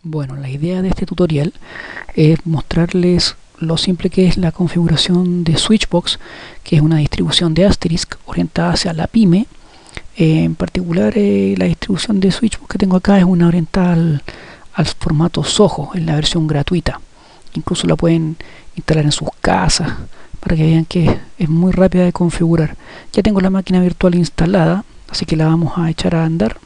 Bueno, la idea de este tutorial es mostrarles lo simple que es la configuración de Switchbox, que es una distribución de Asterisk orientada hacia la pyme. En particular, la distribución de Switchbox que tengo acá es una orientada al formato Zoho, en la versión gratuita. Incluso la pueden instalar en sus casas para que vean que es muy rápida de configurar. Ya tengo la máquina virtual instalada, así que la vamos a echar a andar.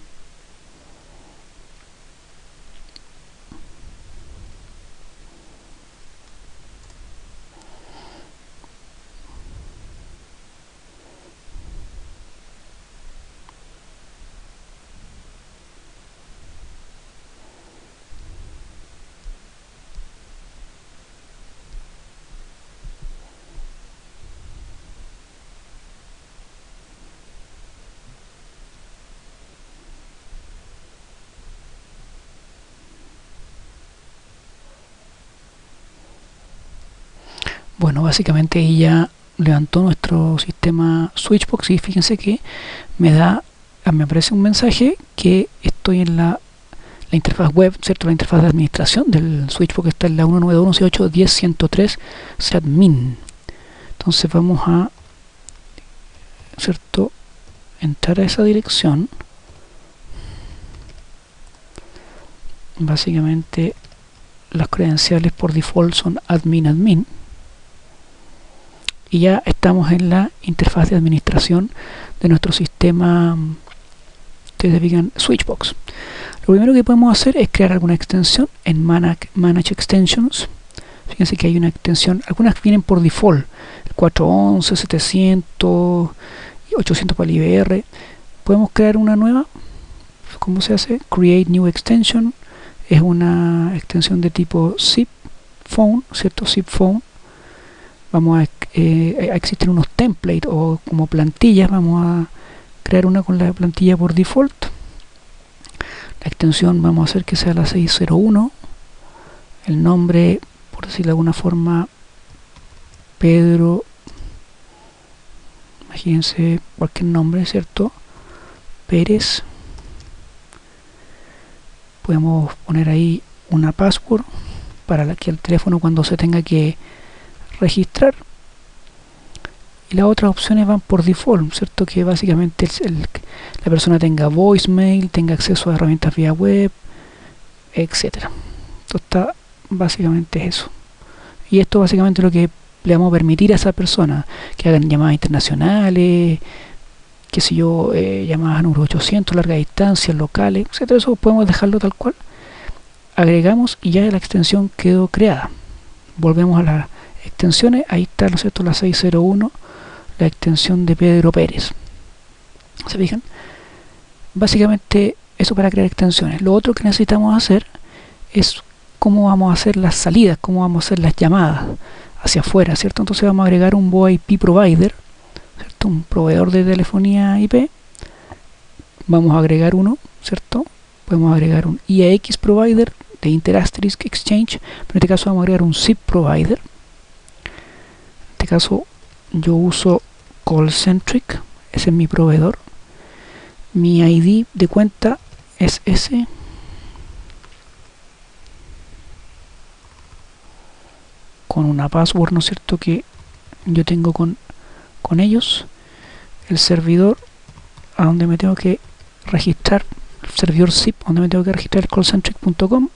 Bueno, básicamente ahí ya levantó nuestro sistema Switchbox y fíjense que me aparece un mensaje que estoy en la interfaz web, ¿cierto? La interfaz de administración del Switchbox está en la 192.168.10.103 setadmin. Entonces vamos a, ¿cierto?, entrar a esa dirección. Básicamente las credenciales por default son admin. Y ya estamos en la interfaz de administración de nuestro sistema, ustedes digan, Switchbox. Lo primero que podemos hacer es crear alguna extensión en Manage Extensions. Fíjense que hay una extensión, algunas vienen por default, el 411, 700 y 800 para el IBR. Podemos crear una nueva. ¿Cómo se hace? Create New Extension. Es una extensión de tipo zip phone, ¿cierto? Zip phone. Vamos a existen unos templates o como plantillas. Vamos a crear una con la plantilla por default. La extensión vamos a hacer que sea la 601. El nombre, por decirlo de alguna forma, Pedro. Imagínense cualquier nombre, ¿cierto? Pérez. Podemos poner ahí una password para que el teléfono, cuando se tenga que registrar, y las otras opciones van por default, ¿cierto? Que básicamente la persona tenga voicemail, tenga acceso a herramientas vía web, etcétera. Esto está básicamente eso, y esto básicamente es lo que le vamos a permitir a esa persona, que hagan llamadas internacionales, qué sé yo, llamadas a número 800, larga distancia, locales, etcétera. Eso podemos dejarlo tal cual. Agregamos y ya la extensión quedó creada. Volvemos a las extensiones. Ahí está, ¿no es cierto?, la 601, la extensión de Pedro Pérez. ¿Se fijan? Básicamente eso para crear extensiones. Lo otro que necesitamos hacer es cómo vamos a hacer las salidas, cómo vamos a hacer las llamadas hacia afuera, ¿cierto? Entonces vamos a agregar un VoIP provider, ¿cierto? Un proveedor de telefonía IP. Vamos a agregar uno, ¿cierto? Podemos agregar un IAX provider de Inter-Asterisk Exchange, pero en este caso vamos a agregar un zip provider. En este caso yo uso Callcentric, ese es mi proveedor. Mi ID de cuenta es ese. Con una password, ¿no es cierto?, que yo tengo con ellos. El servidor a donde me tengo que registrar, el servidor zip donde me tengo que registrar, callcentric.com,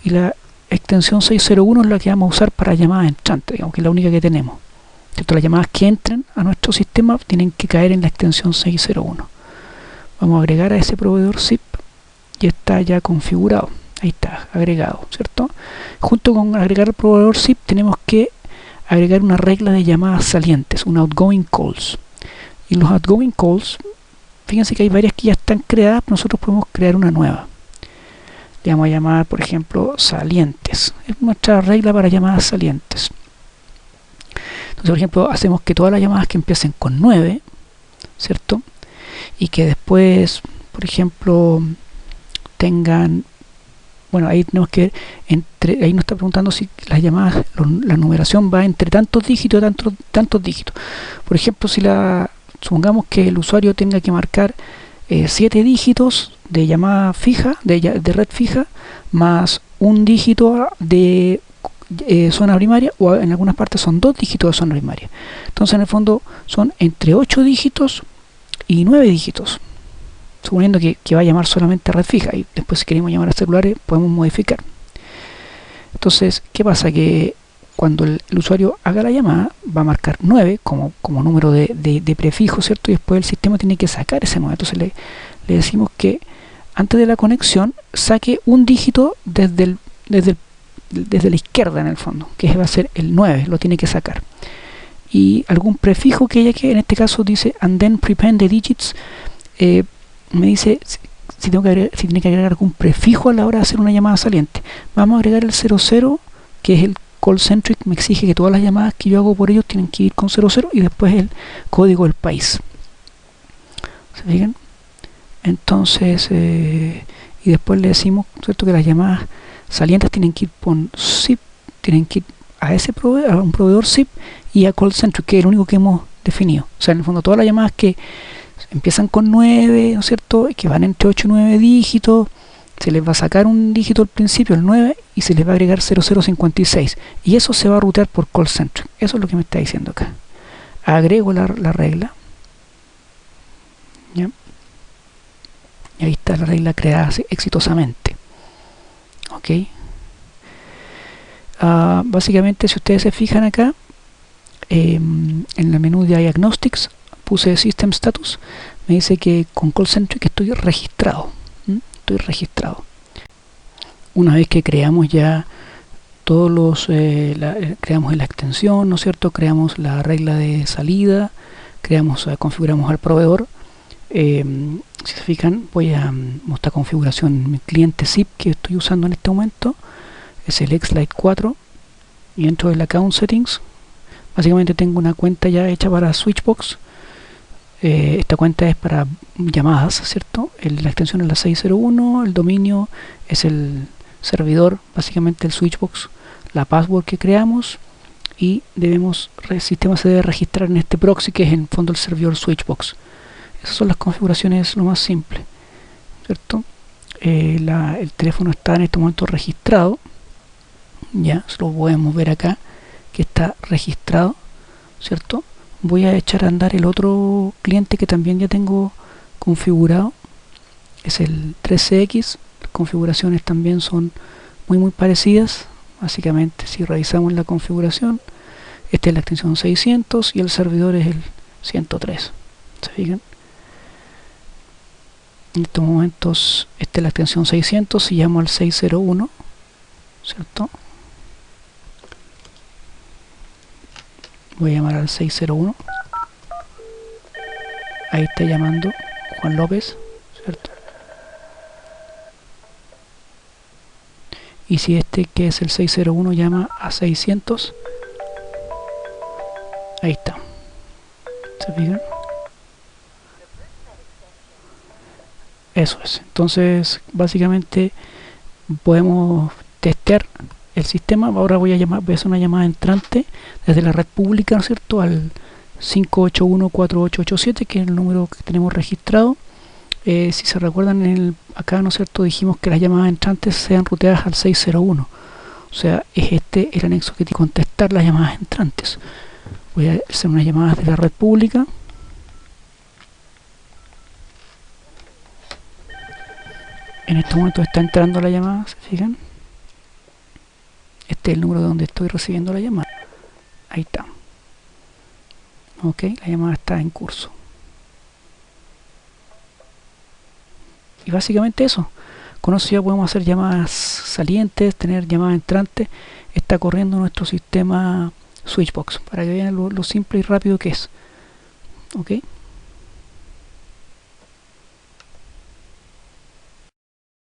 y la extensión 601 es la que vamos a usar para llamadas entrantes, digamos que es la única que tenemos, ¿cierto? Las llamadas que entren a nuestro sistema tienen que caer en la extensión 601. Vamos a agregar a ese proveedor zip y está ya configurado. Ahí está, agregado, ¿cierto? Junto con agregar el proveedor zip tenemos que agregar una regla de llamadas salientes, un outgoing calls. Y los outgoing calls, fíjense que hay varias que ya están creadas, pero nosotros podemos crear una nueva. Le vamos a llamar, por ejemplo, salientes. Es nuestra regla para llamadas salientes. Entonces, por ejemplo, hacemos que todas las llamadas que empiecen con 9, ¿cierto?, y que después, por ejemplo, tengan, bueno, ahí tenemos que ver, ahí nos está preguntando si las llamadas, la numeración va entre tantos dígitos, tantos dígitos. Por ejemplo, supongamos que el usuario tenga que marcar 7 dígitos de llamada fija, de red fija, más un dígito de zona primaria, o en algunas partes son 2 dígitos de zona primaria. Entonces en el fondo son entre 8 dígitos y 9 dígitos, suponiendo que va a llamar solamente a red fija, y después si queremos llamar a celulares podemos modificar. Entonces, ¿qué pasa? Que cuando el usuario haga la llamada va a marcar 9 como número de prefijo, ¿cierto? Y después el sistema tiene que sacar ese 9. Entonces le decimos que antes de la conexión saque un dígito desde la izquierda, en el fondo, que va a ser el 9, lo tiene que sacar. Y algún prefijo que haya, que en este caso dice and then prepend the digits, me dice si tiene que agregar algún prefijo a la hora de hacer una llamada saliente. Vamos a agregar el 00, que es el call centric, me exige que todas las llamadas que yo hago por ellos tienen que ir con 00, y después el código del país. ¿Se fijan? Entonces, y después le decimos, ¿cierto?, que las llamadas salientes tienen que ir con zip, tienen que ir a ese proveedor, a un proveedor zip, y a call centric, que es el único que hemos definido. O sea, en el fondo todas las llamadas que empiezan con 9, ¿no es cierto?, que van entre 8 y 9 dígitos, se les va a sacar un dígito al principio, el 9, y se les va a agregar 0056, y eso se va a rutear por call centric. Eso es lo que me está diciendo acá. Agrego la regla, ¿ya? Y ahí está la regla creada exitosamente. Ok. Básicamente, si ustedes se fijan acá, en el menú de Diagnostics puse System Status, me dice que con call centric estoy registrado. Estoy registrado. Una vez que creamos ya todos los, creamos la extensión, ¿no es cierto? Creamos la regla de salida, configuramos al proveedor. Si se fijan, voy a mostrar configuración. Mi cliente zip que estoy usando en este momento es el Xlite 4, y dentro del account settings básicamente tengo una cuenta ya hecha para Switchbox. Esta cuenta es para llamadas, ¿cierto? La extensión es la 601, el dominio es el servidor, básicamente el Switchbox, la password que creamos, y el sistema se debe registrar en este proxy, que es en el fondo el servidor Switchbox. Esas son las configuraciones lo más simple, ¿cierto? El teléfono está en este momento registrado, ya lo podemos ver acá que está registrado, ¿cierto? Voy a echar a andar el otro cliente que también ya tengo configurado, es el 13X. Las configuraciones también son muy parecidas. Básicamente, si revisamos la configuración, esta es la extensión 600 y el servidor es el 103. ¿Se fijan? En estos momentos, esta es la extensión 600 y llamo al 601, ¿cierto? Voy a llamar al 601. Ahí está llamando Juan López, ¿cierto? Y si este, que es el 601, llama a 600, ahí está. ¿Se fijan? Eso es. Entonces, básicamente podemos testear el sistema. Ahora voy a hacer una llamada entrante desde la red pública, ¿no es cierto?, al 581-4887, que es el número que tenemos registrado. Si se recuerdan, acá, ¿no es cierto?, dijimos que las llamadas entrantes sean ruteadas al 601. O sea, es este el anexo que tiene que contestar las llamadas entrantes. Voy a hacer unas llamadas de la red pública. En este momento está entrando la llamada, ¿se fijan? Este es el número de donde estoy recibiendo la llamada. Ahí está. Ok, la llamada está en curso. Y básicamente eso. Con eso ya podemos hacer llamadas salientes, tener llamadas entrantes. Está corriendo nuestro sistema Switchbox, para que vean lo simple y rápido que es. Ok.